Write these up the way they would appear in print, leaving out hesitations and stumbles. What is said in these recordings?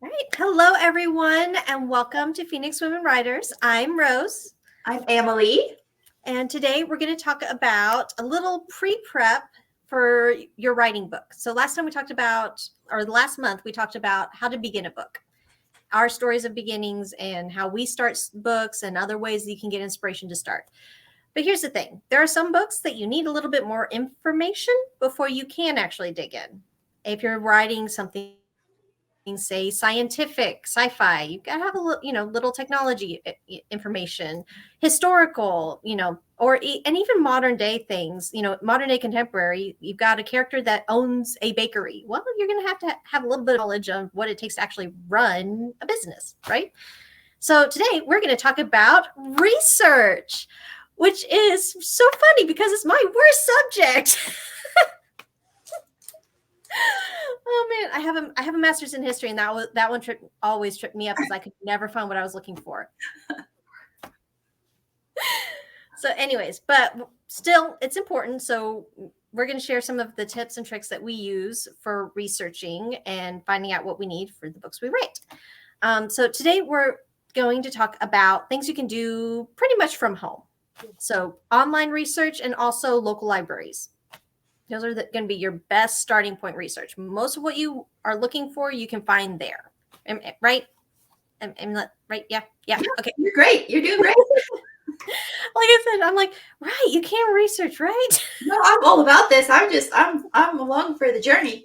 All right. Hello, everyone, and welcome to Phoenix Women Writers. I'm Rose, I'm Emily. and today we're going to talk about a little pre-prep for your writing book. So last time we talked about, or last month, we talked about how to begin a book, our stories of beginnings and how we start books and other ways that you can get inspiration to start. But here's the thing. There are some books that you need a little bit more information before you can actually dig in. If you're writing something, say scientific, sci-fi, you've got to have a little technology information, historical, and even modern day things, modern day contemporary. You've got a character that owns a bakery. Well, you're going to have a little bit of knowledge of what it takes to actually run a business, right? So today we're going to talk about research, which is so funny because it's my worst subject. Oh man, I have a master's in history, and that one always tripped me up because I could never find what I was looking for. So, anyways, but still, it's important. So, we're going to share some of the tips and tricks that we use for researching and finding out what we need for the books we write. So, today we're going to talk about things you can do pretty much from home. So, online research and also local libraries. Those are going to be your best starting point research. Most of what you are looking for, you can find there. Right? Right? Yeah. Okay. You're great. You're doing great. Like I said, I'm like, right, you can research, right? No, I'm all about this. I'm along for the journey.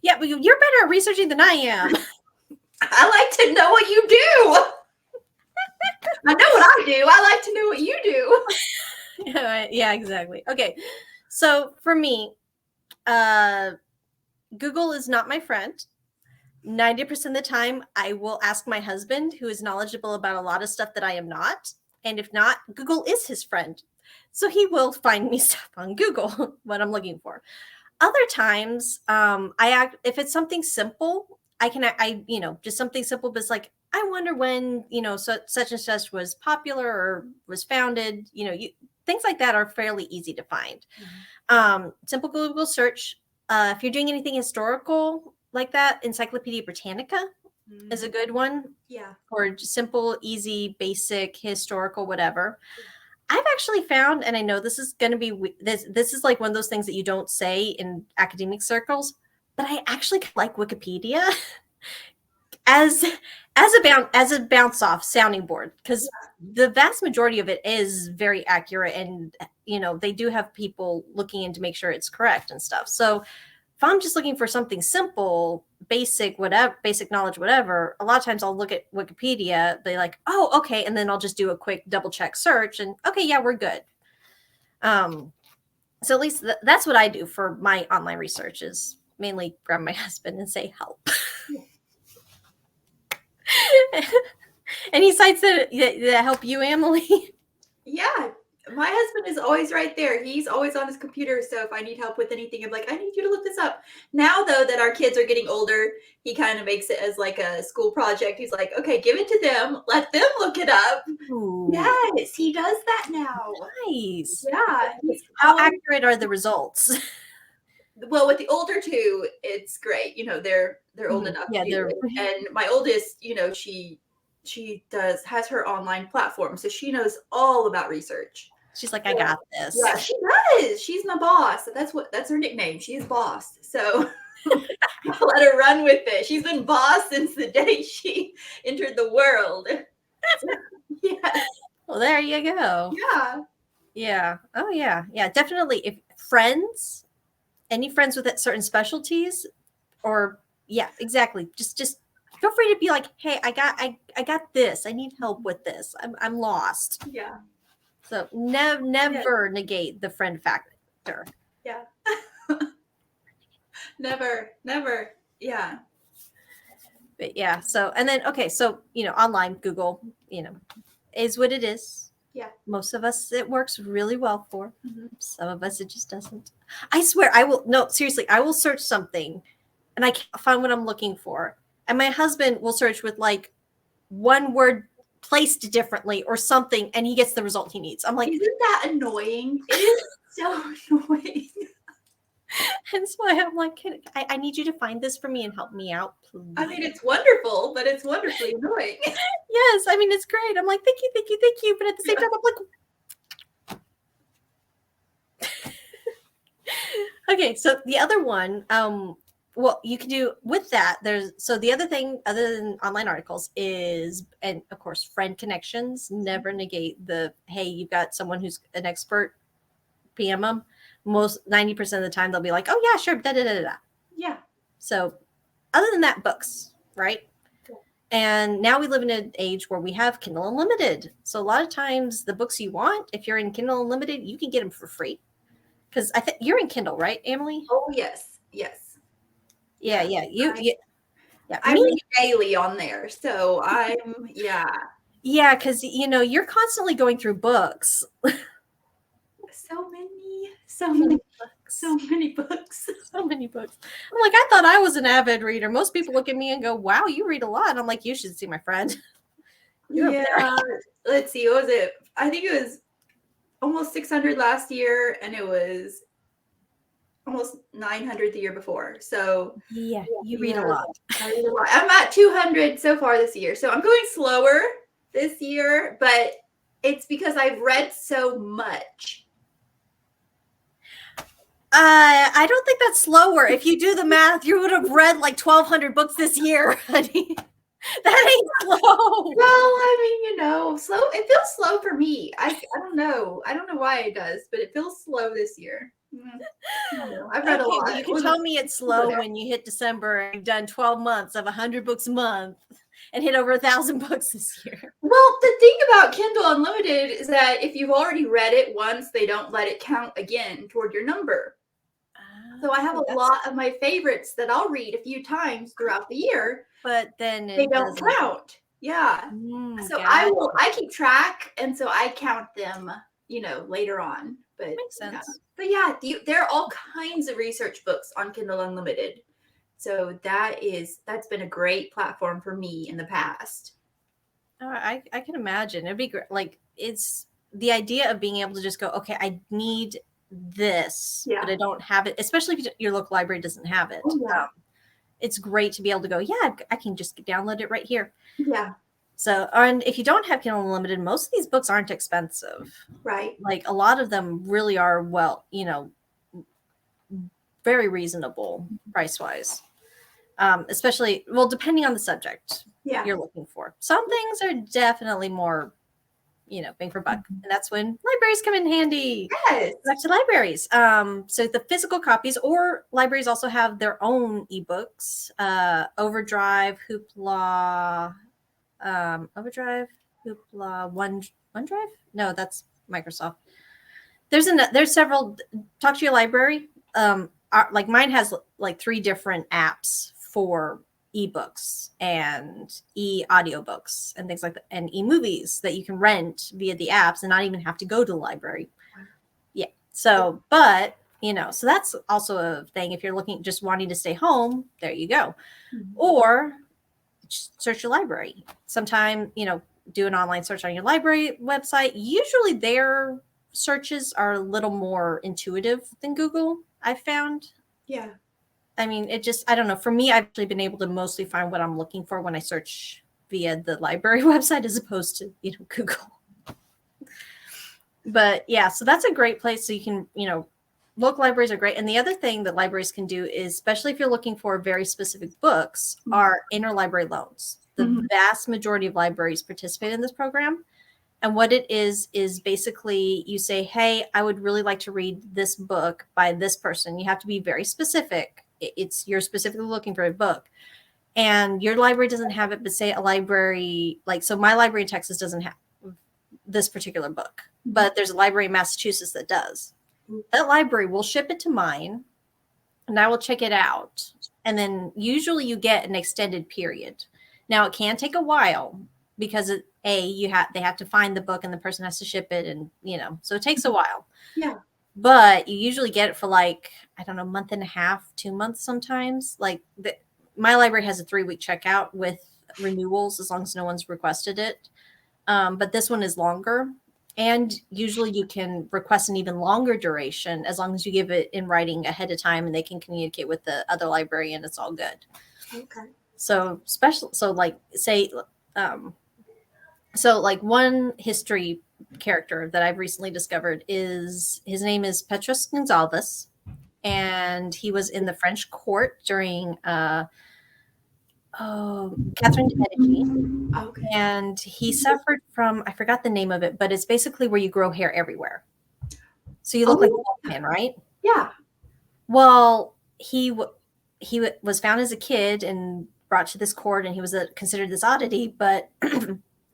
Yeah, but you're better at researching than I am. I like to know what you do. I know what I do. I like to know what you do. Yeah, exactly. Okay. So for me, Google is not my friend. 90% of the time, I will ask my husband, who is knowledgeable about a lot of stuff that I am not. And if not, Google is his friend. So he will find me stuff on Google, what I'm looking for. Other times, if it's something simple, just something simple, but it's like, I wonder when, such and such was popular or was founded, things like that are fairly easy to find. Simple Google search. If you're doing anything historical like that, Encyclopedia Britannica is a good one. Yeah. Or just simple, easy, basic, historical, whatever. I've actually found, and I know this is going to be this is like one of those things that you don't say in academic circles, but I actually like Wikipedia as a bounce off sounding board, because the vast majority of it is very accurate, and they do have people looking in to make sure it's correct and stuff. So if I'm just looking for something simple, basic knowledge, whatever, a lot of times I'll look at Wikipedia. They like, oh, okay, and then I'll just do a quick double check search, and okay, yeah, we're good. So at least that's what I do for my online research, is mainly grab my husband and say help. Any sites that help you, Emily? Yeah. My husband is always right there. He's always on his computer. So if I need help with anything, I'm like, I need you to look this up. Now, though, that our kids are getting older, he kind of makes it as like a school project. He's like, okay, give it to them. Let them look it up. Ooh, Yes, he does that now. nice. Yeah. How accurate are the results? Well, with the older two, it's great. They're old enough to do it. And my oldest, she has her online platform, so she knows all about research. She's like, I got this. Yeah, she does. She's my boss. That's her nickname. She's boss. So I'll let her run with it. She's been boss since the day she entered the world. Yeah. Well, there you go. Yeah. Yeah. Oh, yeah. Yeah, definitely. If any friends with certain specialties, or yeah, exactly. Just feel free to be like, hey, I got this. I need help with this. I'm lost. Yeah. So never negate the friend factor. Yeah. Never. Yeah. But yeah. So, and then, okay. So, online Google, is what it is. Yeah. Most of us, it works really well for. Mm-hmm. Some of us, it just doesn't. I swear, seriously, I will search something and I can't find what I'm looking for. And my husband will search with like one word placed differently or something, and he gets the result he needs. I'm like, isn't that annoying? It is so annoying. And so I'm like, I need you to find this for me and help me out, please. I mean, it's wonderful, but it's wonderfully annoying. Yes, I mean, it's great. I'm like, thank you, thank you, thank you. But at the same time, I'm like, okay, so the other one, well, you can do with that. So the other thing, other than online articles, is, and of course, friend connections. Never negate the, hey, you've got someone who's an expert, PM them. Most 90% of the time, they'll be like, oh, yeah, sure, da da da da. Yeah. So other than that, books, right? And now we live in an age where we have Kindle Unlimited. So a lot of times the books you want, if you're in Kindle Unlimited, you can get them for free. Because I think you're in Kindle, right, Emily? Oh, yes. Yes. Yeah. I read daily on there. So yeah. Yeah, because, you're constantly going through books. So many books. So many books. I'm like, I thought I was an avid reader. Most people look at me and go, wow, you read a lot. I'm like, you should see my friend. Yeah. Let's see. What was it? I think it was almost 600 last year, and it was almost 900 the year before. So yeah, you read a lot. I read a lot. I'm at 200 so far this year. So I'm going slower this year, but it's because I've read so much. I don't think that's slower. If you do the math, you would have read like 1,200 books this year, honey. That ain't slow. Well, I mean, slow. It feels slow for me. I don't know. I don't know why it does, but it feels slow this year. I don't know. I've read a lot. Well, you can tell me it's slow when you hit December and you've done 12 months of 100 books a month and hit over 1,000 books this year. Well, the thing about Kindle Unlimited is that if you've already read it once, they don't let it count again toward your number. So I have a lot of my favorites that I'll read a few times throughout the year, but then they don't count. Yeah. So I keep track, and so I count them, later on. But makes sense. But yeah, there are all kinds of research books on Kindle Unlimited. So that's been a great platform for me in the past. I can imagine. It'd be great. Like, it's the idea of being able to just go, okay, I need this, but I don't have it, especially if your local library doesn't have it. Oh, yeah. It's great to be able to go, yeah, I can just download it right here. Yeah. So, and if you don't have Kindle Unlimited, most of these books aren't expensive. Right. Like, a lot of them really are, very reasonable price-wise. Especially, well, depending on the subject you're looking for. Some things are definitely more, bang for buck. And that's when libraries come in handy. Yes. Back to libraries. So the physical copies, or libraries also have their own ebooks. OneDrive, OneDrive? No, that's Microsoft. There's several. Talk to your library. Like mine has like 3 different apps for ebooks and audiobooks and things like that, and movies that you can rent via the apps and not even have to go to the library. Yeah. So, but so that's also a thing. If you're just wanting to stay home, there you go. Mm-hmm. Or search your library. Sometime, do an online search on your library website. Usually their searches are a little more intuitive than Google, I've found. Yeah. I mean, I don't know. For me, I've actually been able to mostly find what I'm looking for when I search via the library website as opposed to, Google. But yeah, so that's a great place. So you can, local libraries are great. And the other thing that libraries can do is, especially if you're looking for very specific books, are interlibrary loans. The vast majority of libraries participate in this program. And what it is basically you say, hey, I would really like to read this book by this person. You have to be very specific. You're specifically looking for a book. And your library doesn't have it, but say a library, so my library in Texas doesn't have this particular book, but there's a library in Massachusetts that does. That library will ship it to mine, and I will check it out. And then usually you get an extended period. Now it can take a while because they have to find the book and the person has to ship it, and so it takes a while. Yeah. But you usually get it for a month and a half, 2 months sometimes. My library has a 3-week checkout with renewals as long as no one's requested it. But this one is longer. And usually you can request an even longer duration as long as you give it in writing ahead of time and they can communicate with the other librarian. It's all good. Okay. So like say, so like one history character that I've recently discovered his name is Petrus Gonzalez, and he was in the French court during Catherine de Medici. Okay. And he suffered from, I forgot the name of it, but it's basically where you grow hair everywhere. So you look like a Wolfman, right? Yeah. Well, he was found as a kid and brought to this court, and he was considered this oddity, but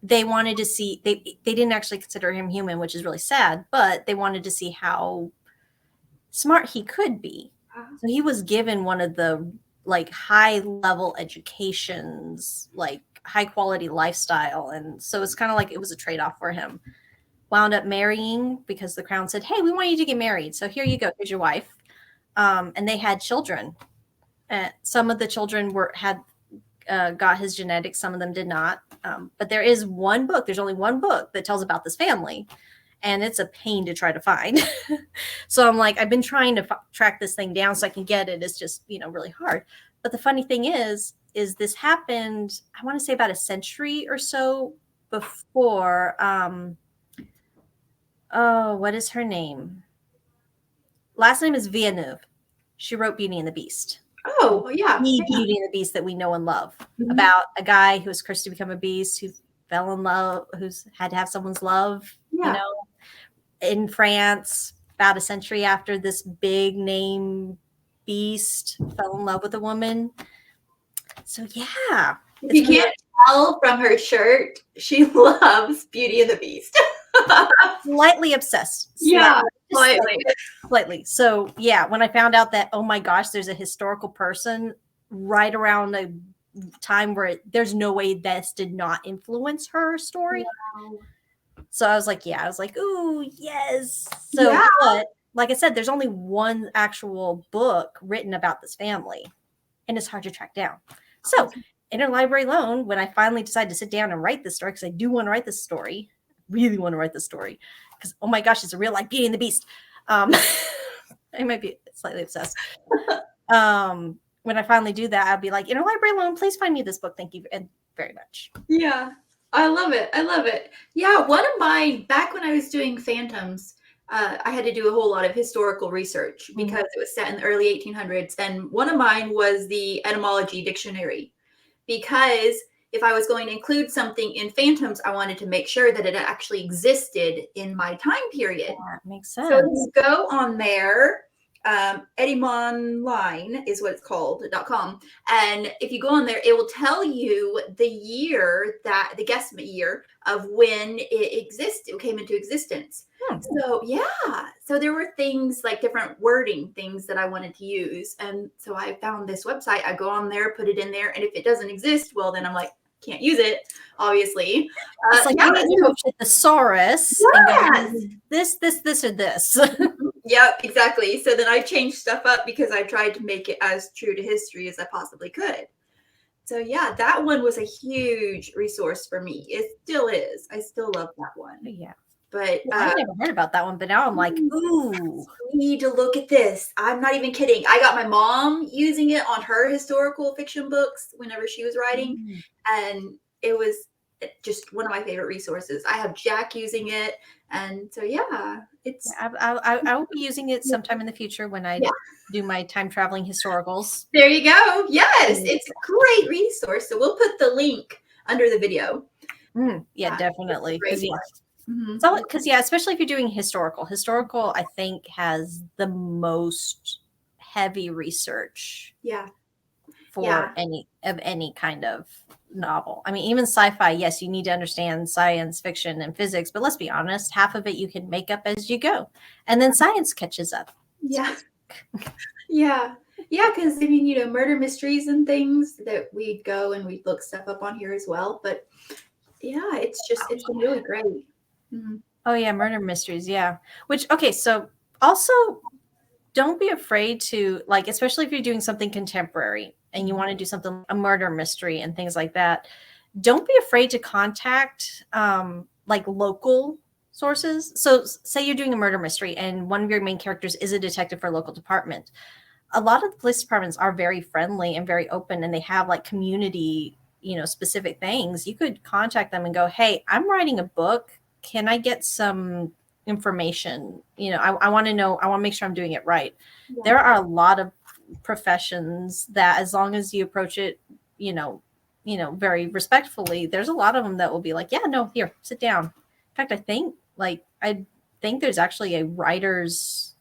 they wanted to see, they didn't actually consider him human, which is really sad, but they wanted to see how smart he could be. So he was given one of the like high level educations, like high quality lifestyle. And so it's kind of like it was a trade-off for him. Wound up marrying because the crown said, hey, we want you to get married. So here you go. Here's your wife. And they had children. Some of the children got his genetics. Some of them did not. But there is one book. There's only one book that tells about this family. And it's a pain to try to find. So I'm like, I've been trying to track this thing down so I can get it. It's just, really hard. But the funny thing is this happened, I want to say about a century or so before, what is her name? Last name is Villeneuve. She wrote Beauty and the Beast. Oh, yeah. The Beauty and the Beast that we know and love, about a guy who was cursed to become a beast, who fell in love, who's had to have someone's love, in France, about a century after this big name beast fell in love with a woman. So yeah. If you can't tell from her shirt, she loves Beauty and the Beast. Slightly obsessed. Slightly. So yeah, when I found out that, oh my gosh, there's a historical person right around a time where there's no way this did not influence her story. Wow. So I was like, ooh, yes. So, but like I said, there's only one actual book written about this family, and it's hard to track down. So interlibrary loan, when I finally decided to sit down and write this story, because I do want to write this story, really want to write this story, because, oh my gosh, it's a real life Beauty and the Beast. I might be slightly obsessed. When I finally do that, I'll be like, interlibrary loan, please find me this book. Thank you very much. Yeah. I love it. Yeah, one of mine, back when I was doing Phantoms, I had to do a whole lot of historical research because it was set in the early 1800s. And one of mine was the etymology dictionary, because if I was going to include something in Phantoms, I wanted to make sure that it actually existed in my time period. Yeah, makes sense. So you go on there. Etymonline is what it's called, .com. And if you go on there, it will tell you the year, the guesstimate year of when it came into existence. So yeah, so there were things like different wording things that I wanted to use. And so I found this website. I go on there, put it in there. And if it doesn't exist, well, then I'm like, can't use it, obviously. It's like, you need to go to the thesaurus and go, this, or this. Yep, exactly. So then I changed stuff up because I tried to make it as true to history as I possibly could. So yeah, that one was a huge resource for me. It still is. I still love that one. Yeah. But I never heard about that one, but now I'm like, ooh. We need to look at this. I'm not even kidding. I got my mom using it on her historical fiction books whenever she was writing. And it was just one of my favorite resources. I have Jack using it. And so, yeah, it's. I will be using it sometime in the future when I do my time traveling historicals. There you go. Yes, it's a great resource. So we'll put the link under the video. Yeah, definitely. Because especially if you're doing historical, I think has the most heavy research. Yeah. For any kind of novel. I mean, even sci-fi, yes, you need to understand science fiction and physics, but let's be honest, half of it you can make up as you go. And then science catches up. Yeah. Yeah. Because I mean, murder mysteries and things that we'd go and we'd look stuff up on here as well. But yeah, it's been really great. Mm-hmm. Oh yeah, murder mysteries. Yeah. So also don't be afraid to, like, especially if you're doing something contemporary and you want to do something, a murder mystery and things like that, don't be afraid to contact like local sources. So say you're doing a murder mystery and one of your main characters is a detective for a local department. A lot of the police departments are very friendly and very open, and they have like community, specific things. You could contact them and go, hey, I'm writing a book. Can I get some information? I want to know, I want to make sure I'm doing it right. Yeah. There are a lot of professions that, as long as you approach it, very respectfully, there's a lot of them that will be like, yeah, no, here, sit down. In fact, I think there's actually a writer's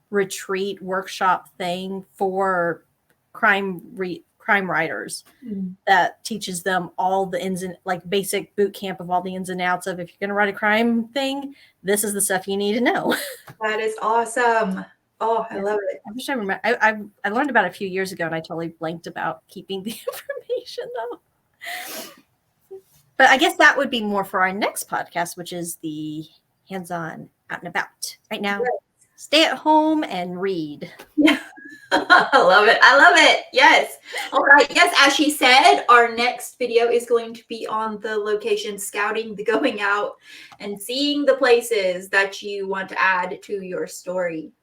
retreat workshop thing for crime writers that teaches them all the ins and basic boot camp of all the ins and outs of, if you're going to write a crime thing, this is the stuff you need to know. That is awesome. Oh, I love it. I wish I remember. I learned about it a few years ago, and I totally blanked about keeping the information though. But I guess that would be more for our next podcast, which is the hands-on out and about. Right now, stay at home and read. Yeah. I love it. I love it. Yes. All right. Yes. As she said, our next video is going to be on the location scouting, the going out and seeing the places that you want to add to your story.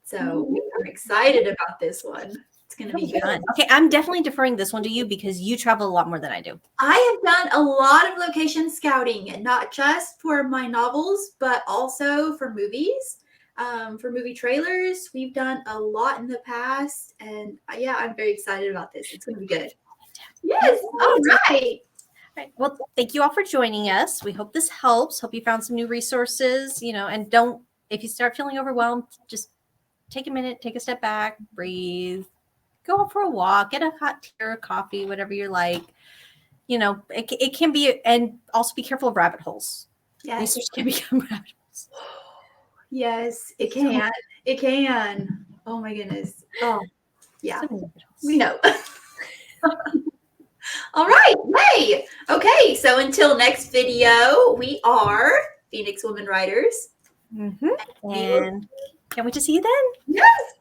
So I'm excited about this one. It's going to be good. Okay. I'm definitely deferring this one to you because you travel a lot more than I do. I have done a lot of location scouting, and not just for my novels, but also for movies. For movie trailers, we've done a lot in the past, and yeah, I'm very excited about this. It's going to be good. Yes. All right. Well, thank you all for joining us. We hope this helps. Hope you found some new resources, and if you start feeling overwhelmed, just take a minute, take a step back, breathe, go out for a walk, get a hot tea or a coffee, whatever you like. It can be, and also be careful of rabbit holes. Yes. Research can become rabbit holes. Yes, it can. It can. Oh my goodness. Oh, yeah. We know. All right. Hey. Okay. So until next video, we are Phoenix Women Writers. And can't wait to see you then. Yes.